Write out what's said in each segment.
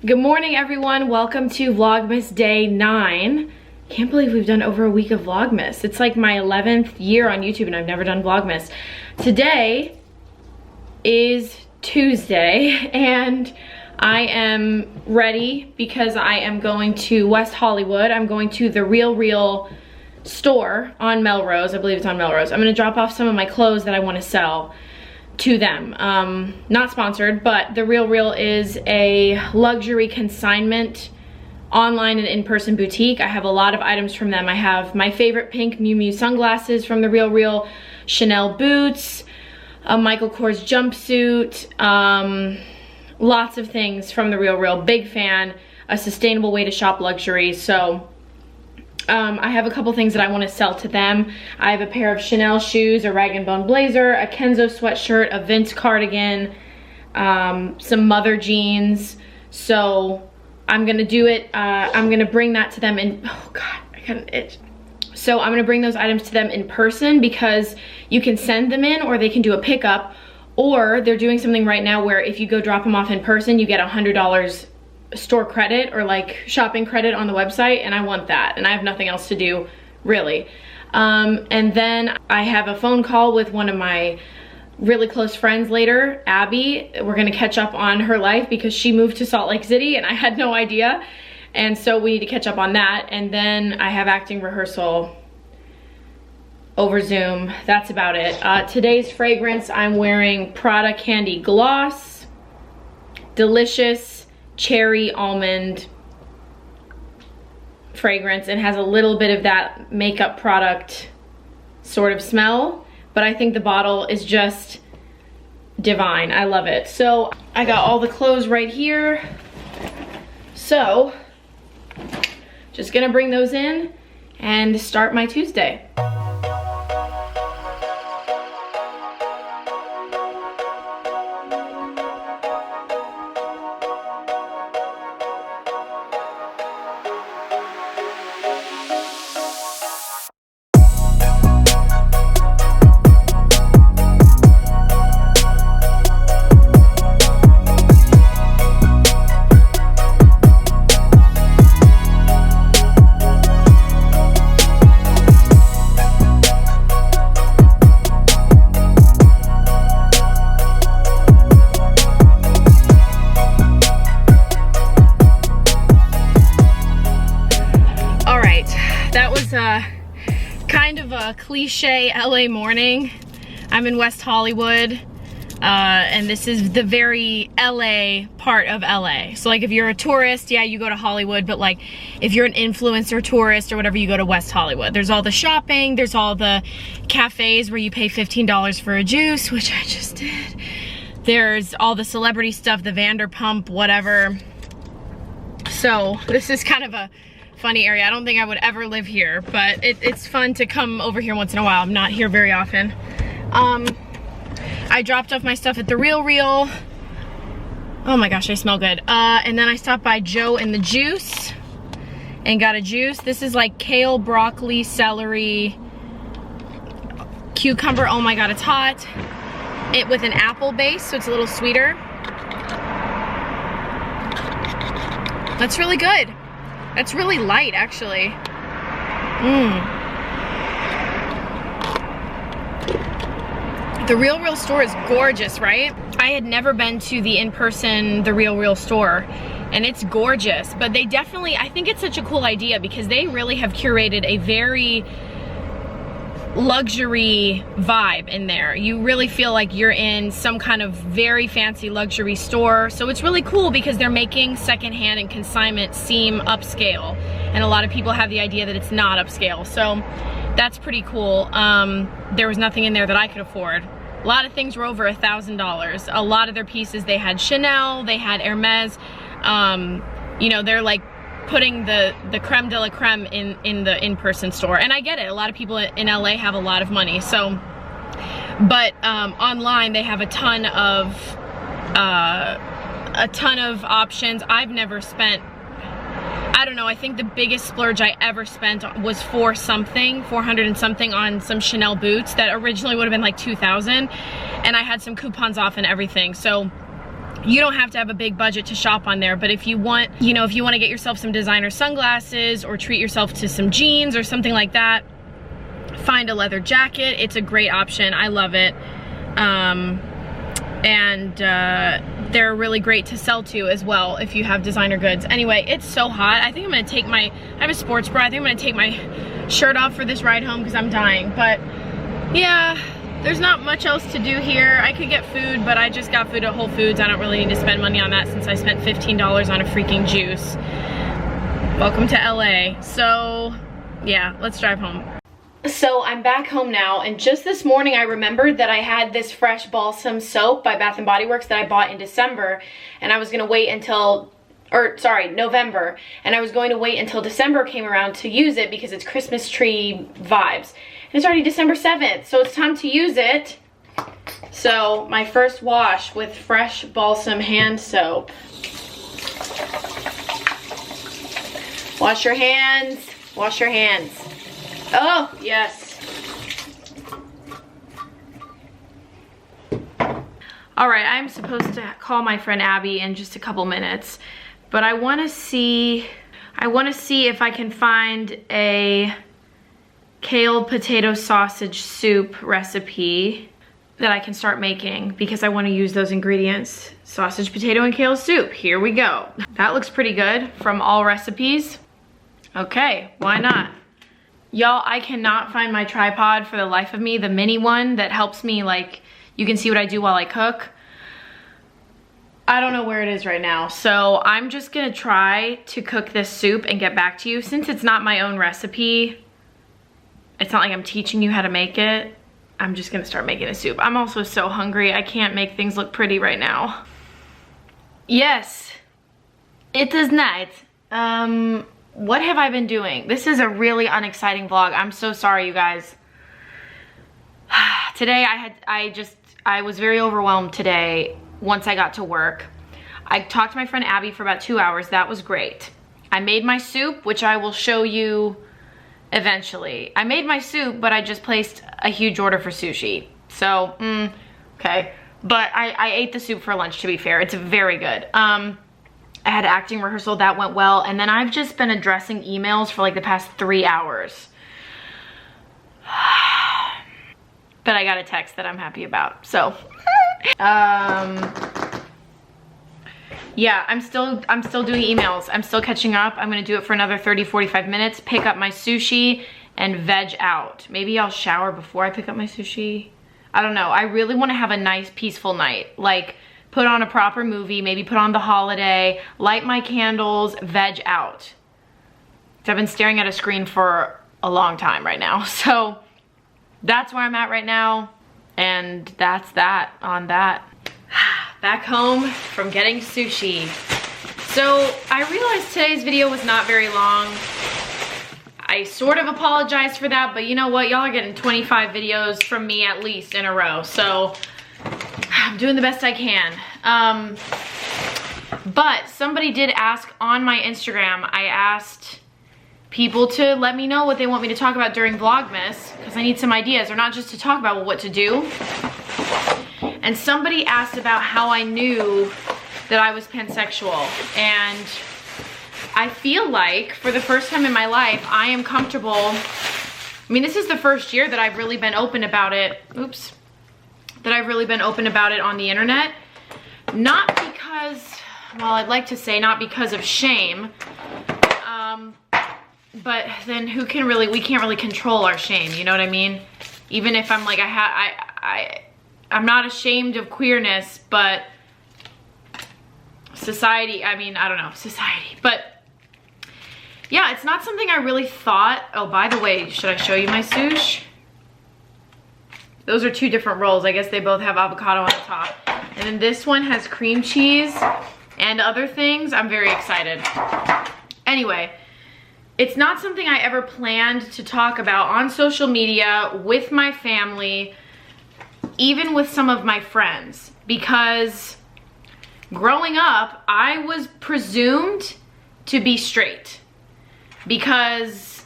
Good morning, everyone. Welcome to Vlogmas Day 9. Can't believe we've done over a week of Vlogmas. It's like my 11th year on YouTube and I've never done Vlogmas. Today is Tuesday and I am ready because I am going to West Hollywood. I'm going to the Real store on Melrose. I believe it's on Melrose. I'm gonna drop off some of my clothes that I want to sell to them. Not sponsored, but the Real is a luxury consignment online and in-person boutique. I have a lot of items from them. I have my favorite pink Miu Miu sunglasses from the Real, Chanel boots, a Michael Kors jumpsuit, lots of things from the Real. Big fan, a sustainable way to shop luxury. So I have a couple things that I want to sell to them. I have a pair of Chanel shoes, a rag & bone blazer, a Kenzo sweatshirt, a Vince cardigan, some Mother jeans. So I'm gonna do it. I'm gonna bring that to them in, oh God, I got an itch. So I'm gonna bring those items to them in person because you can send them in or they can do a pickup, or they're doing something right now where if you go drop them off in person, you get $100 store credit or like shopping credit on the website, and I want that, and I have nothing else to do really. And then I have a phone call with one of my really close friends later, Abby. We're gonna catch up on her life because she moved to Salt Lake City and I had no idea, and so we need to catch up on that. And then I have acting rehearsal over Zoom. That's about it. Today's fragrance, I'm wearing Prada Candy Gloss, delicious cherry almond fragrance, and has a little bit of that makeup product sort of smell, but I think the bottle is just divine. I love it. So I got all the clothes right here, so just gonna bring those in and start my Tuesday. Kind of a cliche LA morning. I'm in West Hollywood, and this is the very LA part of LA. So like if you're a tourist, yeah, you go to Hollywood, but like if you're an influencer tourist or whatever, you go to West Hollywood. There's all the shopping, there's all the cafes where you pay $15 for a juice, which I just did. There's all the celebrity stuff, the Vanderpump, whatever. So this is kind of a funny area. I don't think I would ever live here, but it's fun to come over here once in a while. I'm not here very often. I dropped off my stuff at the Real. Oh my gosh, I smell good. And then I stopped by Joe and the Juice and got a juice. This is like kale, broccoli, celery, cucumber. Oh my God, it's hot. It with an apple base, so it's a little sweeter. That's really good. That's really light, actually. The Real store is gorgeous, right? I had never been to the in-person, the Real store, and it's gorgeous. But they definitely, I think it's such a cool idea because they really have curated a very luxury vibe in there. You really feel like you're in some kind of very fancy luxury store. So it's really cool because they're making secondhand and consignment seem upscale, and a lot of people have the idea that it's not upscale. So that's pretty cool. There was nothing in there that I could afford. A lot of things were over $1,000. A lot of their pieces, they had Chanel, they had Hermes. You know, they're like putting the creme de la creme in the in-person store, and I get it. A lot of people in LA have a lot of money, so, but online they have a ton of options. I've never spent, I don't know, I think the biggest splurge I ever spent was 400 and something on some Chanel boots that originally would have been like $2,000, and I had some coupons off and everything. So You don't have to have a big budget to shop on there, but if you want, you know, if you want to get yourself some designer sunglasses or treat yourself to some jeans or something like that, find a leather jacket. It's a great option. I love it. They're really great to sell to as well if you have designer goods. Anyway, it's so hot. I think I'm gonna take I have a sports bra. I think I'm gonna take my shirt off for this ride home because I'm dying. But yeah, there's not much else to do here. I could get food, but I just got food at Whole Foods. I don't really need to spend money on that since I spent $15 on a freaking juice. Welcome to LA. So yeah, let's drive home. So I'm back home now, and just this morning I remembered that I had this fresh balsam soap by Bath & Body Works that I bought in December, and I was gonna wait until, November, and I was going to wait until December came around to use it because it's Christmas tree vibes. And it's already December 7th, so it's time to use it. So my first wash with fresh balsam hand soap. Wash your hands, wash your hands. Oh, yes. All right, I'm supposed to call my friend Abby in just a couple minutes, but I want to see if I can find a kale potato sausage soup recipe that I can start making because I want to use those ingredients. Sausage, potato, and kale soup. Here we go. That looks pretty good from all recipes. Okay, why not? Y'all, I cannot find my tripod for the life of me, the mini one that helps me, like, you can see what I do while I cook. I don't know where it is right now, so I'm just gonna try to cook this soup and get back to you. Since it's not my own recipe, it's not like I'm teaching you how to make it. I'm just gonna start making a soup. I'm also so hungry, I can't make things look pretty right now. Yes, it is night. What have I been doing? This is a really unexciting vlog. I'm so sorry, you guys. Today I was very overwhelmed today once I got to work. I talked to my friend Abby for about 2 hours. That was great. I made my soup, which I will show you eventually. I made my soup, but I just placed a huge order for sushi. So, okay. But I ate the soup for lunch, to be fair. It's very good. I had acting rehearsal, that went well, and then I've just been addressing emails for like the past 3 hours. But I got a text that I'm happy about, so. Yeah, I'm still doing emails. I'm still catching up. I'm gonna do it for another 30-45 minutes, pick up my sushi, and veg out. Maybe I'll shower before I pick up my sushi. I don't know, I really wanna have a nice, peaceful night. Like, put on a proper movie, maybe put on The Holiday, light my candles, veg out. So I've been staring at a screen for a long time right now. So that's where I'm at right now. And that's that on that. Back home from getting sushi. So I realized today's video was not very long. I sort of apologize for that, but you know what? Y'all are getting 25 videos from me at least in a row. So I'm doing the best I can. But somebody did ask on my Instagram, I asked people to let me know what they want me to talk about during Vlogmas, because I need some ideas, or not just to talk about what to do. And somebody asked about how I knew that I was pansexual. And I feel like for the first time in my life, I am comfortable. I mean, this is the first year that I've really been open about it. Oops. That I've really been open about it on the internet. Not because, well, I'd like to say not because of shame, but then we can't really control our shame, you know what I mean? Even if I'm like, I'm not ashamed of queerness, but society, I mean, I don't know, society, but yeah, it's not something I really thought. Oh, by the way, should I show you my sushi? Those are two different rolls. I guess they both have avocado on the top. And then this one has cream cheese and other things. I'm very excited. Anyway, it's not something I ever planned to talk about on social media with my family, even with some of my friends, because growing up, I was presumed to be straight because,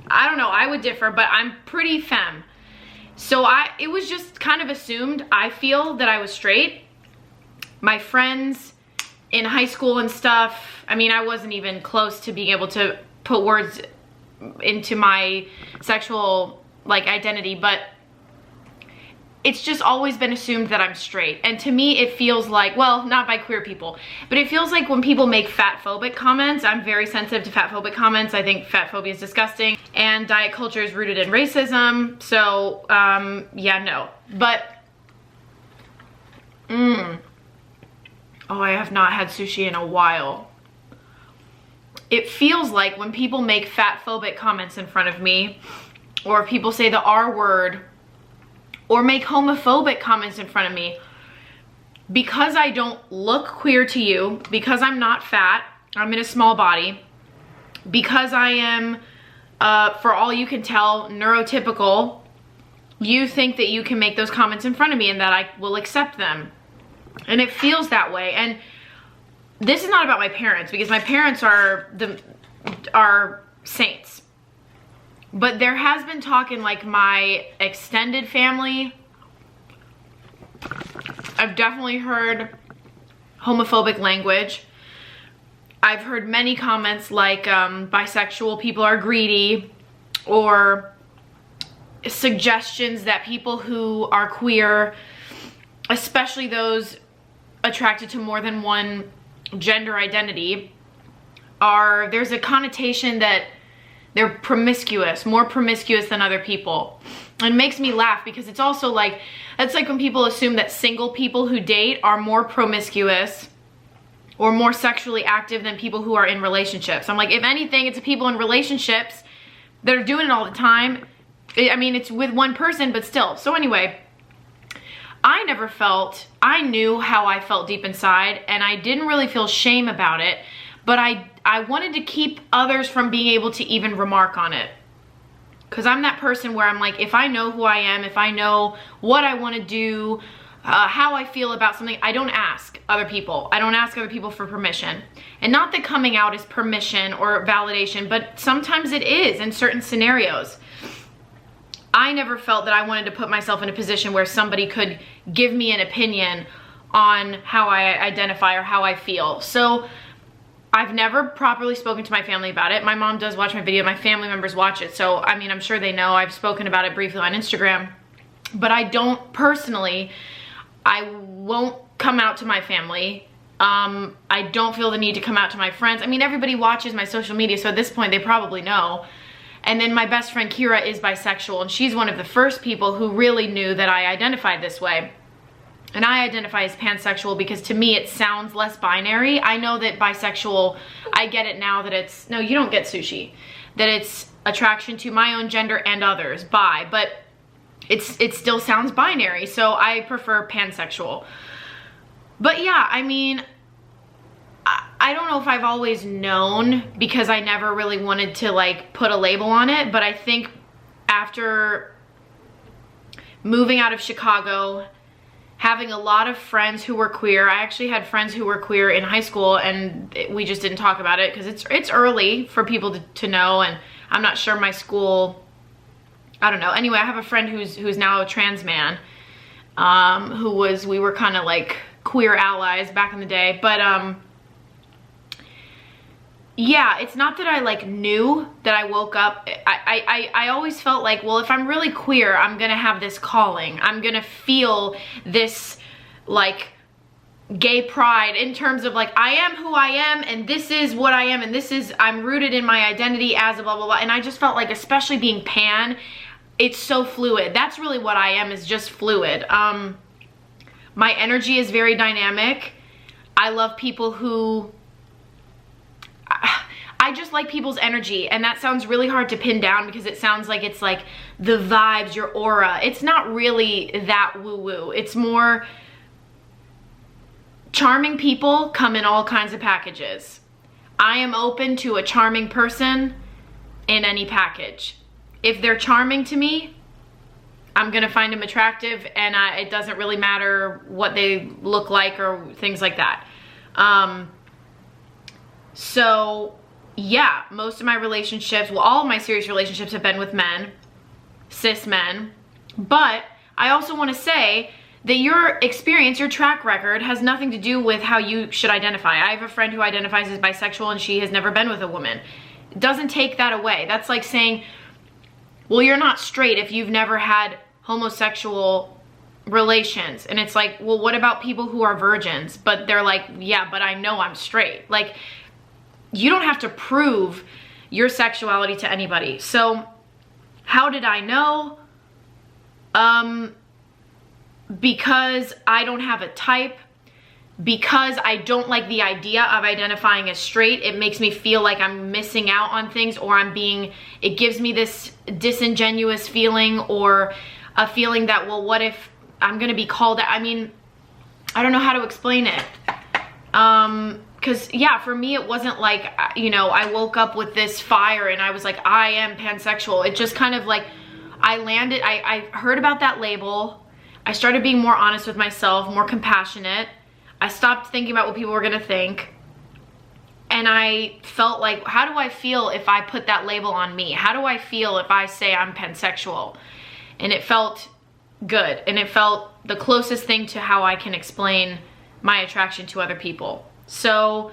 I don't know, I would differ, but I'm pretty femme. So it was just kind of assumed, I feel, that I was straight. my friends in high school and stuff, I mean, I wasn't even close to being able to put words into my sexual like identity, but it's just always been assumed that I'm straight. And to me, it feels like, well, not by queer people, but it feels like when people make fat phobic comments, I'm very sensitive to fat phobic comments. I think fat phobia is disgusting, and diet culture is rooted in racism. So, yeah, no. But, oh, I have not had sushi in a while. It feels like when people make fat phobic comments in front of me, or people say the R word, or make homophobic comments in front of me, because I don't look queer to you, because I'm not fat, I'm in a small body, because I am, for all you can tell, neurotypical, you think that you can make those comments in front of me and that I will accept them. And it feels that way. And this is not about my parents, because my parents are saints. But there has been talk in like my extended family. I've definitely heard homophobic language. I've heard many comments like bisexual people are greedy, or suggestions that people who are queer, especially those attracted to more than one gender identity, there's a connotation that they're promiscuous, more promiscuous than other people. And it makes me laugh, because it's also like, it's like when people assume that single people who date are more promiscuous or more sexually active than people who are in relationships. I'm like, if anything, it's people in relationships that are doing it all the time. I mean, it's with one person, but still. So anyway, I knew how I felt deep inside, and I didn't really feel shame about it, but I wanted to keep others from being able to even remark on it. Because I'm that person where I'm like, if I know who I am, if I know what I want to do, how I feel about something, I don't ask other people. I don't ask other people for permission. And not that coming out is permission or validation, but sometimes it is in certain scenarios. I never felt that I wanted to put myself in a position where somebody could give me an opinion on how I identify or how I feel. So I've never properly spoken to my family about it. My mom does watch my video. My family members watch it. So, I mean, I'm sure they know. I've spoken about it briefly on Instagram. But I don't personally, I won't come out to my family. I don't feel the need to come out to my friends. I mean, everybody watches my social media, so at this point, they probably know. And then my best friend Kira is bisexual, and she's one of the first people who really knew that I identified this way. And I identify as pansexual because to me it sounds less binary. I know that bisexual, I get it now that it's, no, you don't get sushi. That it's attraction to my own gender and others, bi, but it still sounds binary, so I prefer pansexual. But yeah, I mean, I don't know if I've always known, because I never really wanted to like put a label on it, but I think after moving out of Chicago, having a lot of friends who were queer. I actually had friends who were queer in high school, and we just didn't talk about it because it's early for people to know, and I'm not sure my school, I don't know. Anyway, I have a friend who's now a trans man, we were kind of like queer allies back in the day, but yeah, it's not that I like knew that I woke up. I always felt like, well, if I'm really queer, I'm gonna have this calling. I'm gonna feel this like gay pride in terms of like, I am who I am, and this is what I am, and I'm rooted in my identity as a blah, blah, blah. And I just felt like, especially being pan, it's so fluid. That's really what I am, is just fluid. My energy is very dynamic. I love people who, I just like people's energy, and that sounds really hard to pin down because it sounds like it's like the vibes, your aura. It's not really that woo-woo. It's more charming people come in all kinds of packages. I am open to a charming person in any package. If they're charming to me, I'm gonna find them attractive, and it doesn't really matter what they look like or things like that. So yeah, most of my relationships, well, all of my serious relationships have been with men, cis men, but I also want to say that your experience, your track record has nothing to do with how you should identify. I have a friend who identifies as bisexual and she has never been with a woman. It doesn't take that away. That's like saying, well, you're not straight if you've never had homosexual relations. And it's like, well, what about people who are virgins? But they're like, yeah, but I know I'm straight. Like, you don't have to prove your sexuality to anybody. So how did I know? Because I don't have a type, because I don't like the idea of identifying as straight. It makes me feel like I'm missing out on things, or it gives me this disingenuous feeling, or a feeling that, well, what if I'm gonna be called out? I mean, I don't know how to explain it. Cause yeah, for me, it wasn't like, you know, I woke up with this fire and I was like, I am pansexual. It just kind of like, I heard about that label. I started being more honest with myself, more compassionate. I stopped thinking about what people were gonna think. And I felt like, how do I feel if I put that label on me? How do I feel if I say I'm pansexual? And it felt good. And it felt the closest thing to how I can explain my attraction to other people. So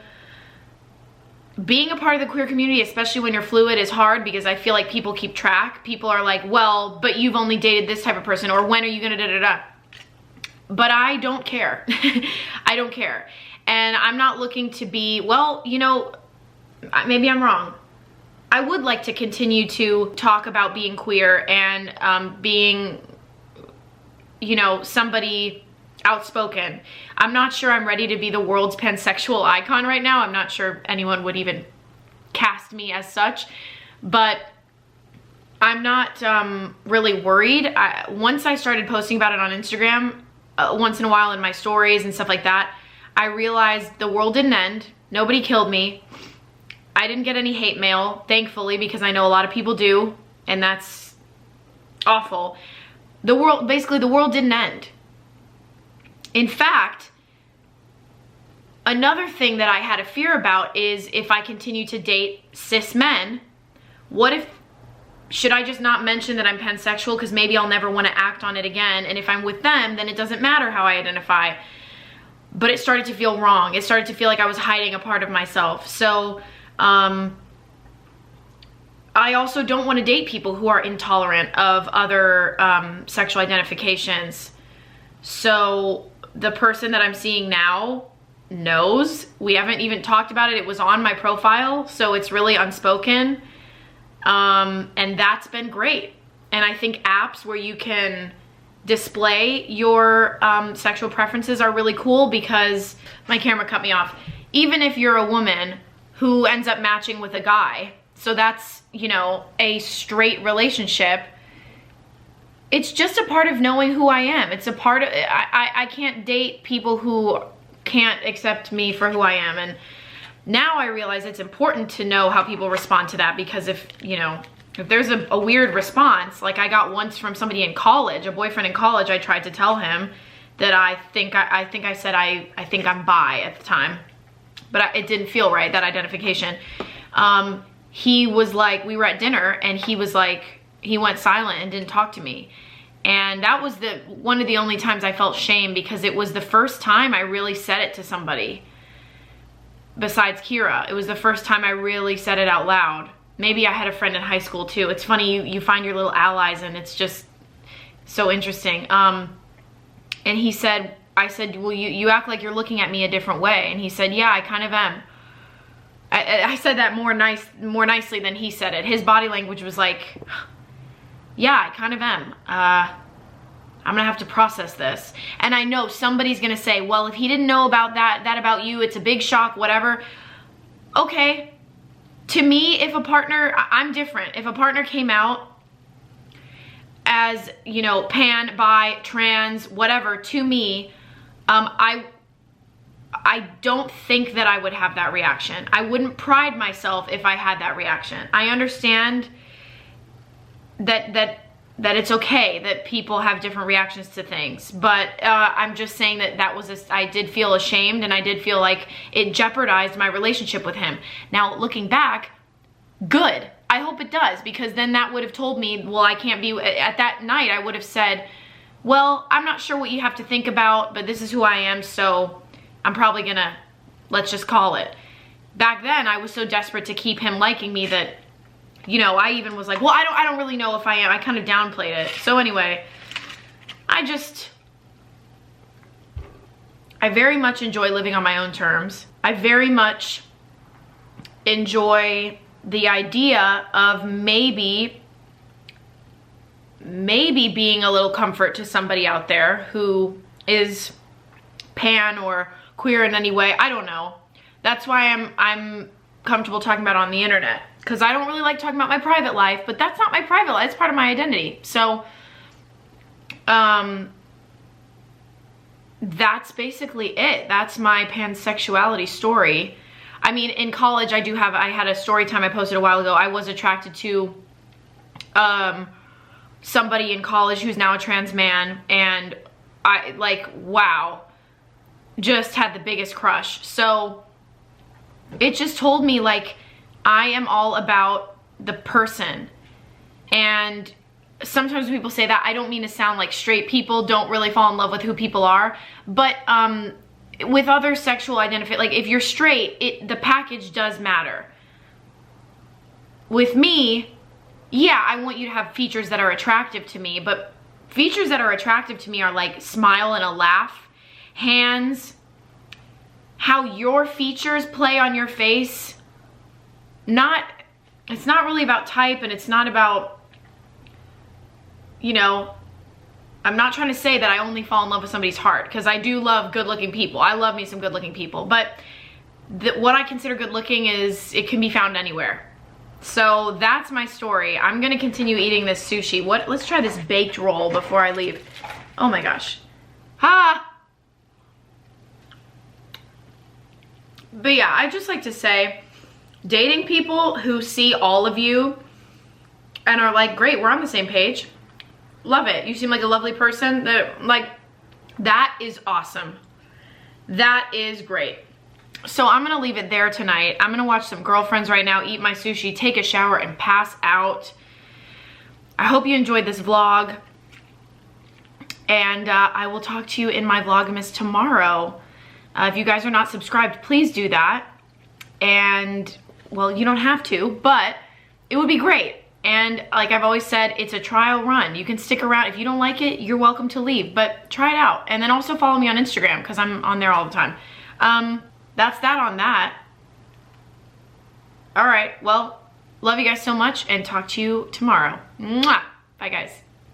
being a part of the queer community, especially when you're fluid, is hard because I feel like people keep track. People are like, well, but you've only dated this type of person, or when are you gonna da-da-da? But I don't care. I don't care. And I'm not looking to be, well, you know, maybe I'm wrong. I would like to continue to talk about being queer and being, you know, somebody outspoken. I'm not sure I'm ready to be the world's pansexual icon right now. I'm not sure anyone would even cast me as such, but I'm not really worried. Once I started posting about it on Instagram once in a while in my stories and stuff like that, I realized the world didn't end. Nobody killed me. I didn't get any hate mail, thankfully, because I know a lot of people do, and that's awful. Basically the world didn't end. In fact, another thing that I had a fear about is if I continue to date cis men, should I just not mention that I'm pansexual because maybe I'll never want to act on it again, and if I'm with them, then it doesn't matter how I identify. But it started to feel wrong. It started to feel like I was hiding a part of myself. So I also don't want to date people who are intolerant of other sexual identifications. So the person that I'm seeing now knows. We haven't even talked about it. It was on my profile, so it's really unspoken. And that's been great. And I think apps where you can display your sexual preferences are really cool, because my camera cut me off. Even if you're a woman who ends up matching with a guy, so that's, you know, a straight relationship, it's just a part of knowing who I am. It's a part of, I can't date people who can't accept me for who I am. And now I realize it's important to know how people respond to that, because if, you know, if there's a weird response, like I got once from somebody in college, a boyfriend in college, I tried to tell him that I think I said I think I'm bi at the time, but it didn't feel right, that identification. He was like, we were at dinner and he was like, he went silent and didn't talk to me. And that was one of the only times I felt shame, because it was the first time I really said it to somebody besides Kira. It was the first time I really said it out loud. Maybe I had a friend in high school too. It's funny, you find your little allies, and it's just so interesting. And he said, I said, well, you act like you're looking at me a different way. And he said, yeah, I kind of am. I said that more nicely than he said it. His body language was like, yeah, I kind of am. I'm gonna have to process this. And I know somebody's gonna say, well, if he didn't know about that about you, it's a big shock, whatever. Okay. To me, if a partner, I'm different. If a partner came out as, you know, pan, bi, trans, whatever, to me, I don't think that I would have that reaction. I wouldn't pride myself if I had that reaction. I understand that it's okay that people have different reactions to things, but I'm just saying that I did feel ashamed, and I did feel like it jeopardized my relationship with him. Now, looking back, good. I hope it does, because then that would have told me, well, I can't be, at that night I would have said, well, I'm not sure what you have to think about, but this is who I am, so I'm probably gonna, let's just call it. Back then, I was so desperate to keep him liking me that, you know, I even was like, well, I don't really know if I am. I kind of downplayed it. So anyway, I very much enjoy living on my own terms. I very much enjoy the idea of maybe being a little comfort to somebody out there who is pan or queer in any way. I don't know. That's why I'm comfortable talking about it on the internet, because I don't really like talking about my private life, but that's not my private life, it's part of my identity. So that's basically it. That's my pansexuality story. I mean, in college I had a story time I posted a while ago. I was attracted to somebody in college who's now a trans man, and I, like, wow, just had the biggest crush. So it just told me, like, I am all about the person. And sometimes people say that. I don't mean to sound like straight people don't really fall in love with who people are, but with other sexual identity, like if you're straight, the package does matter. With me, yeah, I want you to have features that are attractive to me, but features that are attractive to me are like smile and a laugh, hands, how your features play on your face. It's not really about type, and it's not about, you know, I'm not trying to say that I only fall in love with somebody's heart, because I do love good-looking people. I love me some good-looking people, but what I consider good-looking is, it can be found anywhere. So that's my story. I'm gonna continue eating this sushi. Let's try this baked roll before I leave. Oh my gosh. Ha! But yeah, I just like to say, dating people who see all of you and are like, great, we're on the same page. Love it. You seem like a lovely person. That is awesome. That is great. So I'm gonna leave it there tonight. I'm gonna watch some Girlfriends right now, eat my sushi, take a shower, and pass out. I hope you enjoyed this vlog, and I will talk to you in my Vlogmas tomorrow. If you guys are not subscribed, please do that. And, well, you don't have to, but it would be great. And like I've always said, it's a trial run. You can stick around. If you don't like it, you're welcome to leave, but try it out. And then also follow me on Instagram, because I'm on there all the time. That's that on that. All right, well, love you guys so much, and talk to you tomorrow. Mwah! Bye, guys.